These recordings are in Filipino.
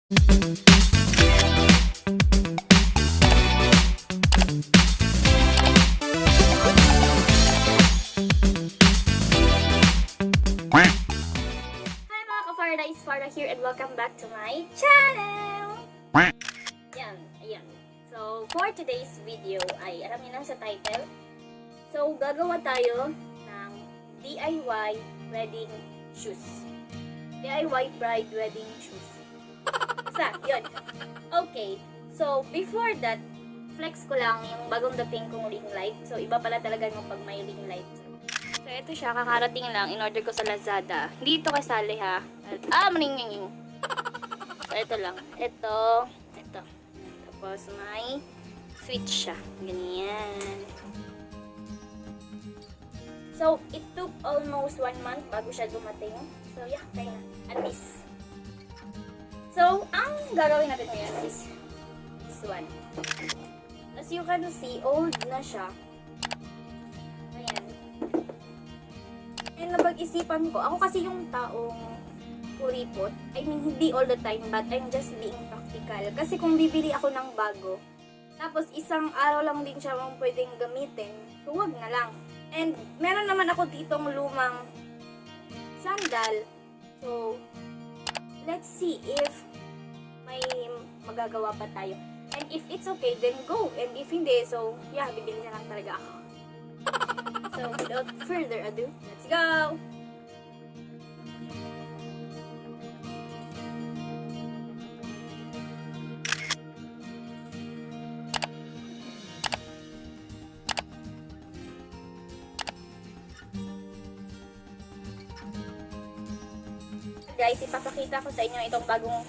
Hi mga ka-Farda, it's Farda here and welcome back to my channel! Yan, ayan. So, for today's video ay, alam niyo na sa title, so gagawa tayo ng DIY wedding shoes. DIY bride wedding shoes. Basta, yun. Okay, so before that, flex ko lang yung bagong dating kong ring light. So, iba pala talaga yung pag may ring light. So, ito siya. Kakarating lang. In-order ko sa Lazada. Hindi ito kasali ha. Maninginging. So, ito lang. Ito. Tapos, may switch siya. Ganyan. So, it took almost 1 month bago siya dumating. So, yeah. Kaya na. At least. So, ang gagawin natin ngayon is this one. As you can see, old na siya. Ayan. And napag-isipan ko, ako kasi yung taong kuripot. I mean, hindi all the time, but I'm just being practical. Kasi kung bibili ako ng bago, tapos isang araw lang din siya mong pwedeng gamitin, so wag na lang. And meron naman ako ditong lumang sandal. So, let's see if may magagawa pa tayo. And if it's okay, then go. And if hindi, so yeah, bibili na lang talaga ako. So, without further ado, let's go! Guys, ipapakita ko sa inyo itong bagong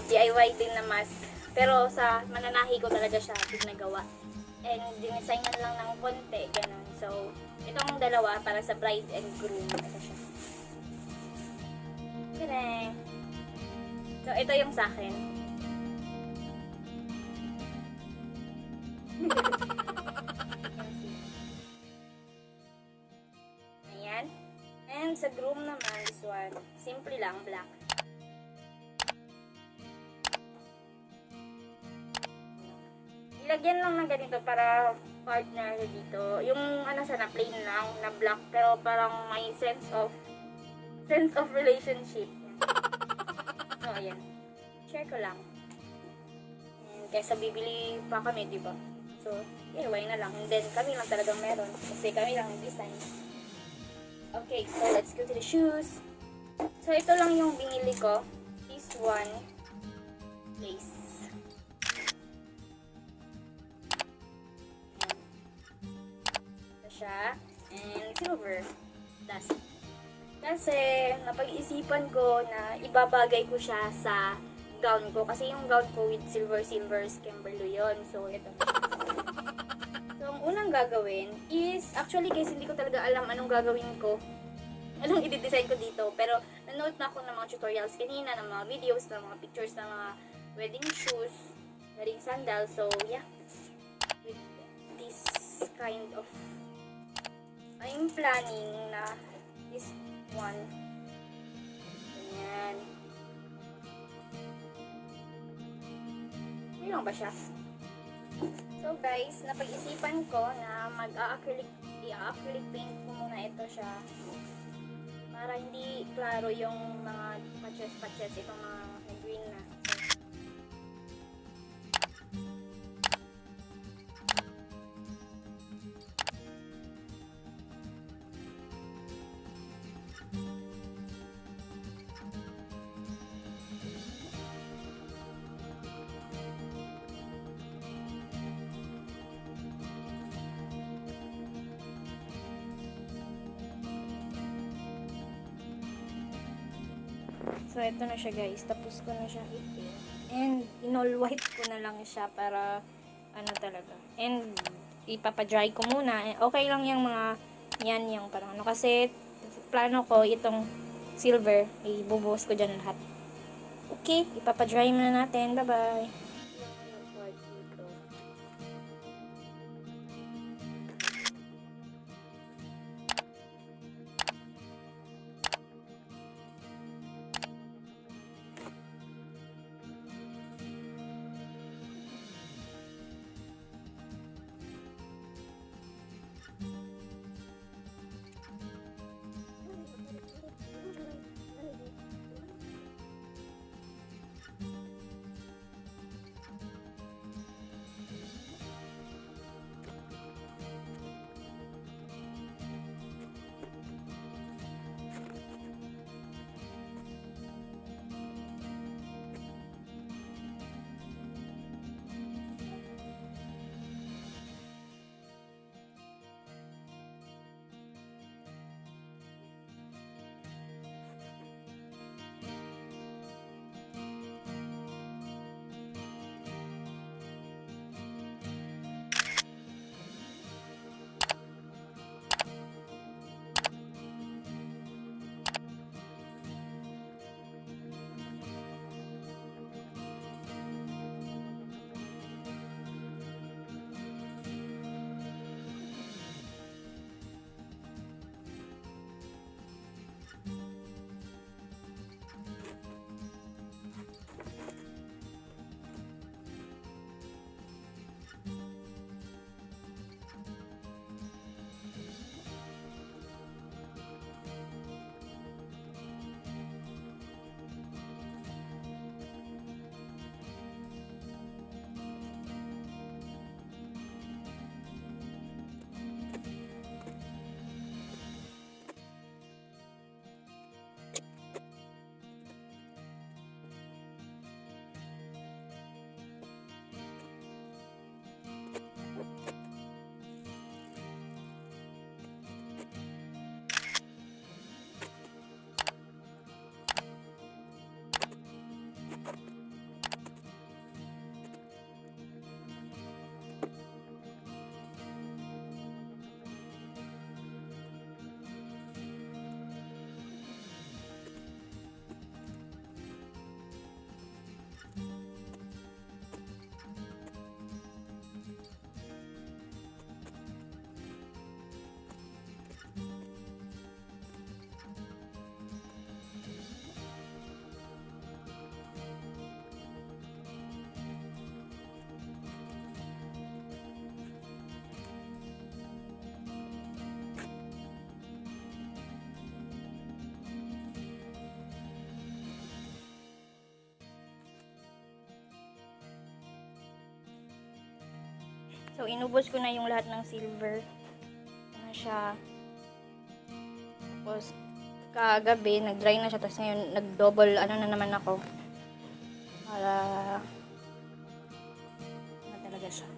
DIY din na mask. Pero sa mananahi ko talaga siya ginagawa. And dinisignan lang ng konti, ganun. So, itong dalawa para sa bride and groom. Ito siya. Tireng! So, ito yung sa akin. Ayan. And sa groom naman, this one. Simple lang, black. Ilagyan lang ng ganito para partner dito. Yung sana plain lang na black pero parang may sense of relationship. So ayan. Share ko lang. And kaysa bibili pa kami, di ba? So, why na lang. And then kami lang talagang meron kasi kami lang yung design. Okay, so let's go to the shoes. So ito lang yung binili ko. This one lace. Siya and silver dust. Kasi napag-isipan ko na ibabagay ko siya sa gown ko kasi yung gown ko with silver Kimberly yun. So ito. So ang unang gagawin is actually guys hindi ko talaga alam anong gagawin ko. Anong i-design ko dito, pero nanood na ako ng mga tutorials kanina, ng mga videos, ng mga pictures ng mga wedding shoes, wedding sandals. So yeah, with this kind of I'm planning na this one. Ganyan. Hindi lang ba siya? So guys, napag-isipan ko na mag-acrylic paint ko muna ito siya. Para hindi klaro yung mga patches, itong mga green na. So, ito na siya guys. Tapos ko na siya i-paint. And, in-all white ko na lang siya para, talaga. And, ipapadry ko muna. Okay lang yung mga, yung parang kasi, plano ko itong silver, ibubuhos ko dyan lahat. Okay, ipapadry muna natin. Bye-bye. So, inubos ko na yung lahat ng silver. Ano siya. Tapos, kagabi, nag-dry na siya. Tapos ngayon, nag-double, ano na naman ako. Para, ano talaga siya.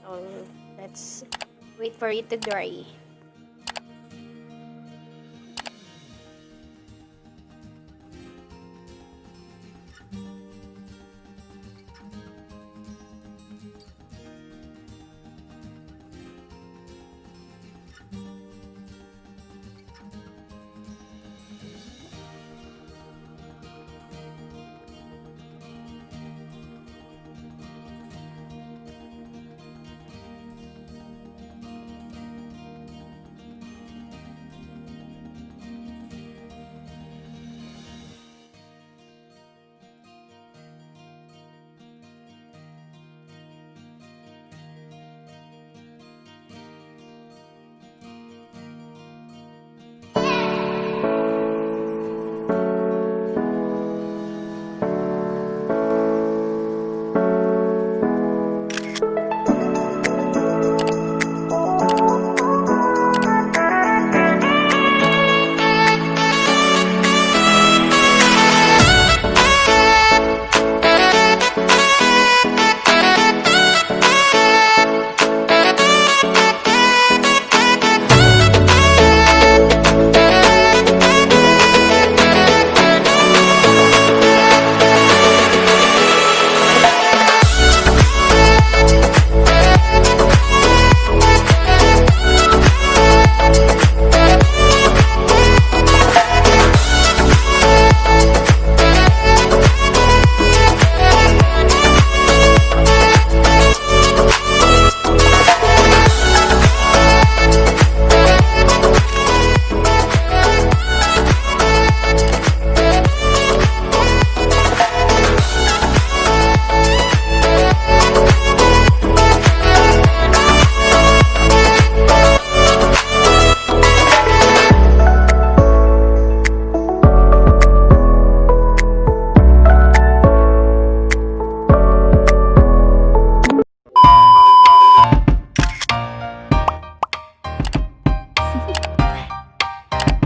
So, let's wait for it to dry.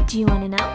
Do you want to know?